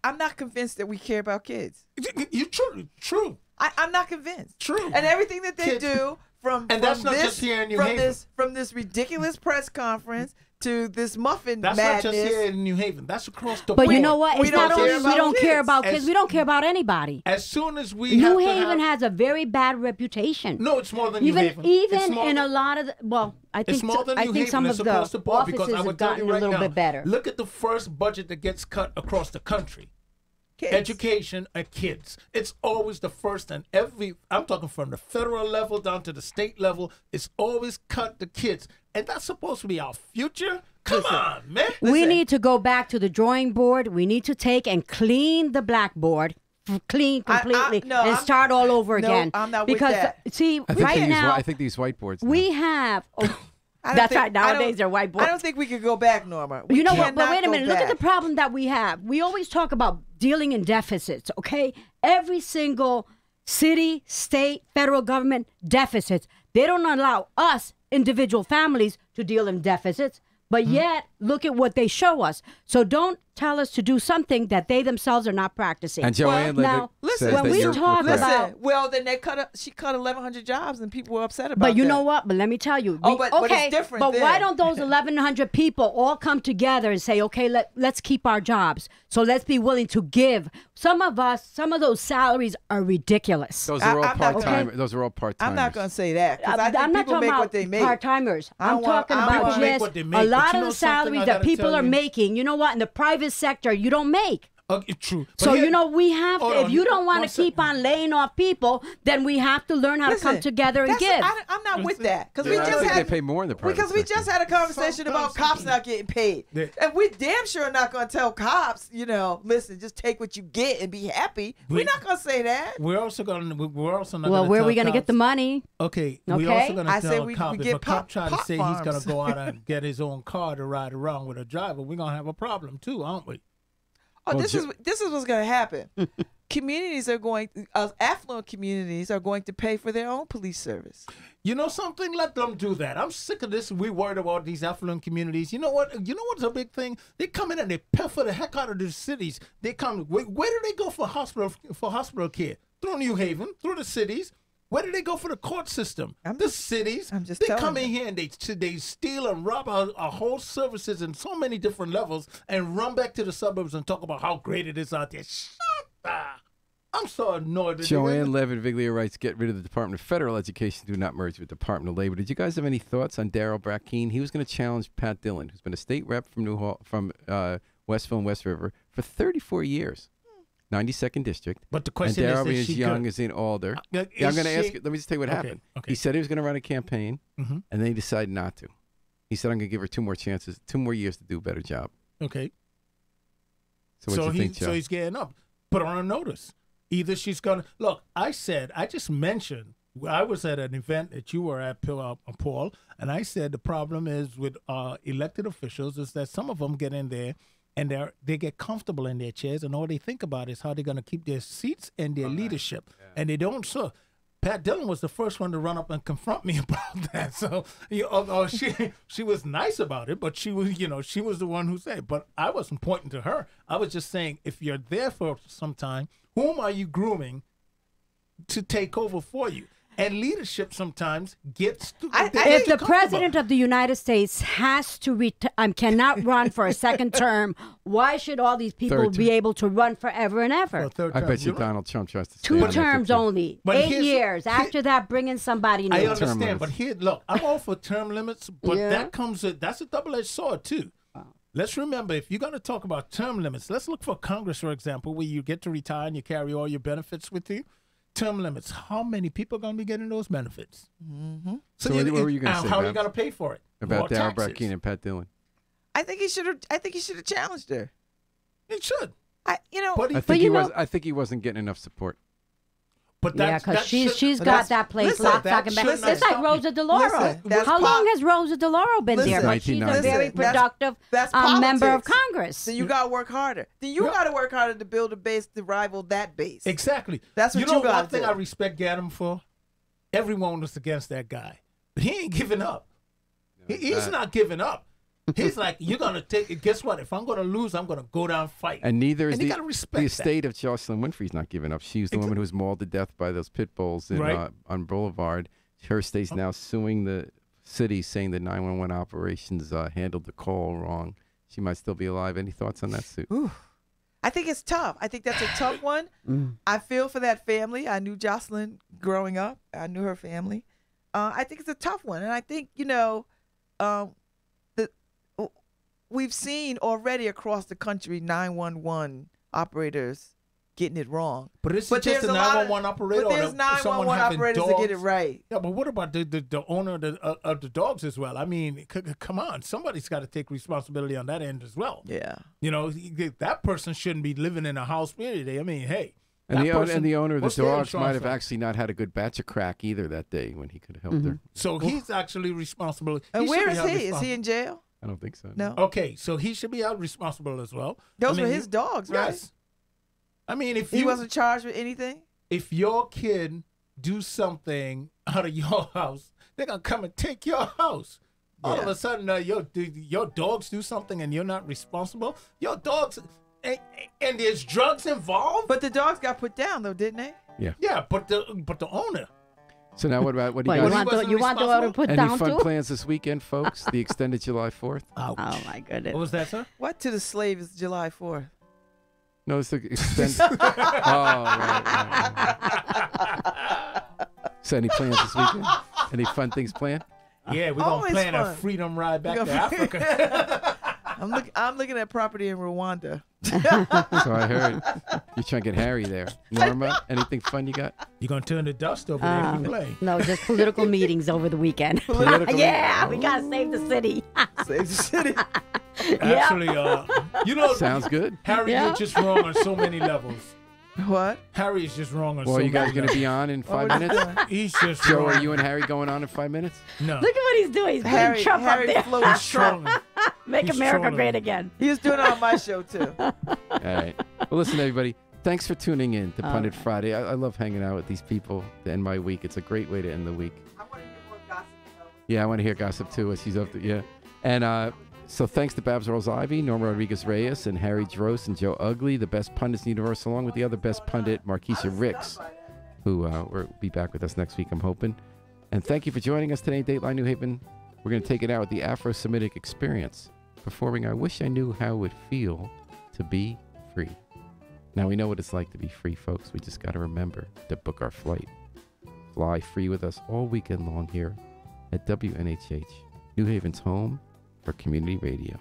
I'm not convinced that we care about kids. You true. I'm not convinced. True. And everything that they do from that's not this, just here in New Haven. From this ridiculous press conference to this muffin That's madness. not just here in New Haven. That's across the board. But you know what? We It's not don't only care we about don't care kids. about kids. We don't care about anybody. As soon as we New have to Haven have, has a very bad reputation. No, it's more than New Haven. Even It's more in than- a lot of I think It's more than I New think Haven. some It's of across the the board offices because I have would tell gotten you right a little now, bit better. Look at the first budget that gets cut across the country. Kids. Education and kids. It's always the first and I'm talking from the federal level down to the state level. It's always cut the kids. And that's supposed to be our future? Come on, man. We need to go back to the drawing board. We need to take and clean the blackboard, clean completely, and start all over again. I'm not with because that. see, I think right now I think these whiteboards. we have. I don't That's think- right. Nowadays they're whiteboards. I don't think we could go back, Norma. We You know what? But cannot wait a go minute. Look at the back. problem that we have. We always talk about dealing in deficits, okay? Every single city, state, federal government deficits. They don't allow us, individual families, to deal in deficits. But yet, look at what they show us. So don't tell us to do something that they themselves are not practicing. And Joanne now, says when that we you're talk correct. about, well, then she cut 1,100 jobs, and people were upset about but you that. know what? But let me tell you. Oh, but it's different But why then. don't those 1,100 people all come together and say, okay, let's keep our jobs. So let's be willing to give. Some of those salaries are ridiculous. Those are all I'm not part-time. okay. Those are all part-timers. I'm not going to say that because I think I'm not people talking make about what they make. part-timers. I I'm don't want- talking I don't about want- Make just what they a make, lot but you of know the something salaries I that gotta people tell are you? making. You know what? In the private sector, you don't make. True. But So, here- you know, we have to, hold if on, you don't want one to keep second. on laying off people, then we have to learn how to come Listen, together and that's- give. I'm not with that because Yeah, we I just think had they pay more in the private because we sector. just had a conversation about cops Sometimes- not getting paid, Yeah. and we damn sure not going to tell cops, listen, just take what you get and be happy. We're not going to say that. We're also not Well, gonna where are tell we going to get cops- the money? Okay, we're Okay. also going I to say tell we a cop if get a cop pot- try to pot say he's going farms. to go out and get his own car to ride around with a driver, we're going to have a problem too, aren't we? Oh, Well, this is what's going to happen. Communities are affluent communities are going to pay for their own police service. You know something? Let them do that. I'm sick of this. We worried about these affluent communities. You know what? You know what's a big thing? They come in and they pepper the heck out of the cities. They come. Where do they go for hospital care? Through New Haven, through the cities. Where do they go for the court system? The cities. I'm just they telling come in you. here and they steal and rob our whole services in so many different levels and run back to the suburbs and talk about how great it is out there. Shut up. I'm so annoyed. that they- Joanne Levin Viglia writes, get rid of the Department of Federal Education, do not merge with the Department of Labor. Did you guys have any thoughts on Darrell Brackeen? He was going to challenge Pat Dillon, who's been a state rep from Westville and West River for 34 years. 92nd District. But the And question Darrell is is she young, good? is in Alder. Is Yeah, I'm going to ask she- you. Let me just tell you what Okay, happened. okay. He said he was going to run a campaign, Mhm. and then he decided not to. He said, I'm going to give her 2 more chances, 2 more years to do a better job. Okay. So what do you think, Joe? So he's getting up. Put her on notice. Either she's gonna look. I just mentioned. I was at an event that you were at, Paul, and I said the problem is with elected officials is that some of them get in there and they get comfortable in their chairs, and all they think about is how they're gonna keep their seats and their leadership, and they don't. So Pat Dillon was the first one to run up and confront me about that. So she was nice about it, but she was the one who said. But I wasn't pointing to her. I was just saying, if you're there for some time, whom are you grooming to take over for you? And leadership sometimes gets to. If the president of the United States has to cannot run for a second term, why should all these people Third be term. able to run forever and ever? I bet you Donald Trump tries to stay 2 on there for terms 2. only, But 8 here's- years. After that, bring in somebody new. I term understand, limits. but here, look, I'm all for term limits, but Yeah. that's a double-edged sword too. Let's remember, if you're going to talk about term limits, let's look for Congress, for example, where you get to retire and you carry all your benefits with you. term limits, how many people are going to be getting those benefits? Mm-hmm. So what were you going to say? How are you going to pay for it? About More Darryl taxes. Brackeen and Pat Dillon. I think he should have challenged her. He should. But I think he wasn't getting enough support. But yeah, because she's got that place locked, stock, and barrel. It's like Rosa DeLauro. How long has Rosa DeLauro been there? But she's a very productive member of Congress. Then you got to work harder. Then you got to work harder to build a base to rival that base. Exactly. That's what you got to do. One thing I respect Gaddam for? Everyone was against that guy. But he ain't giving up. He's not giving up. He's like, you're going to take, guess what? If I'm going to lose, I'm going to go down and fight. And neither is the estate estate of Jocelyn Winfrey's not giving up. She's the woman who was mauled to death by those pit bulls on Boulevard. Her estate's now suing the city, saying the 911 operations handled the call wrong. She might still be alive. Any thoughts on that suit? Ooh. I think it's tough. I think that's a tough one. I feel for that family. I knew Jocelyn growing up. I knew her family. I think it's a tough one. And I think, we've seen already across the country 911 operators getting it wrong. But it's just a 911 operator. But there's 911 operators that get it right. Yeah, but what about the owner of the dogs as well? I mean, come on. Somebody's got to take responsibility on that end as well. Yeah. That person shouldn't be living in a house period. I mean, hey. And the owner of the dogs might have actually not had a good batch of crack either that day when he could have helped her. So he's actually responsible. And where is he? Is he in jail? I don't think so. No. Okay, so he should be held responsible as well. Those were his dogs, right? Yes. I mean, if he wasn't charged with anything, if your kid do something out of your house, they're gonna come and take your house. All of a sudden, your dogs do something and you're not responsible. Your dogs, and there's drugs involved. But the dogs got put down though, didn't they? Yeah. Yeah, but the owner. So now what about what do you guys? You want the owner put Any down fun too? plans this weekend, folks? The extended July 4th. Oh my goodness! What was that, sir? What to the slave is July 4th? No, it's the extended. right. So any plans this weekend? Any fun things planned? Yeah, we're gonna plan a freedom ride back to Africa. I'm looking at property in Rwanda. So I heard you're trying to get Harry there. Norma, anything fun you got? You gonna turn the dust over there if you play? No, just political meetings over the weekend. Yeah, we gotta save the city. Save the city. Actually, sounds good. Harry, you're just wrong on so many levels. What? Harry is just wrong on so Well, many you guys levels. going to be on in 5 minutes? He's just Joe, wrong. are you and Harry going on in 5 minutes? No. Look at what he's doing. He's putting Trump up there. He's trolling. Make He's America trolling. great again. He was doing it on my show too. All right. Well, listen, everybody. Thanks for tuning in to Pundit Friday. I love hanging out with these people to end my week. It's a great way to end the week. I want to hear more gossip. Yeah, I want to hear gossip too. What she's up to. Yeah. And so thanks to Babs Rolls-Ivy, Norma Rodriguez-Reyes, and Harry Drost and Joe Ugly, the best pundits in the universe, along with the other best pundit, Markeisha Ricks, who will be back with us next week, I'm hoping. And thank you for joining us today, Dateline New Haven. We're going to take it out with the Afro-Semitic Experience, performing I Wish I Knew How It Would Feel to Be Free. Now, we know what it's like to be free, folks. We just got to remember to book our flight. Fly free with us all weekend long here at WNHH, New Haven's home for community radio.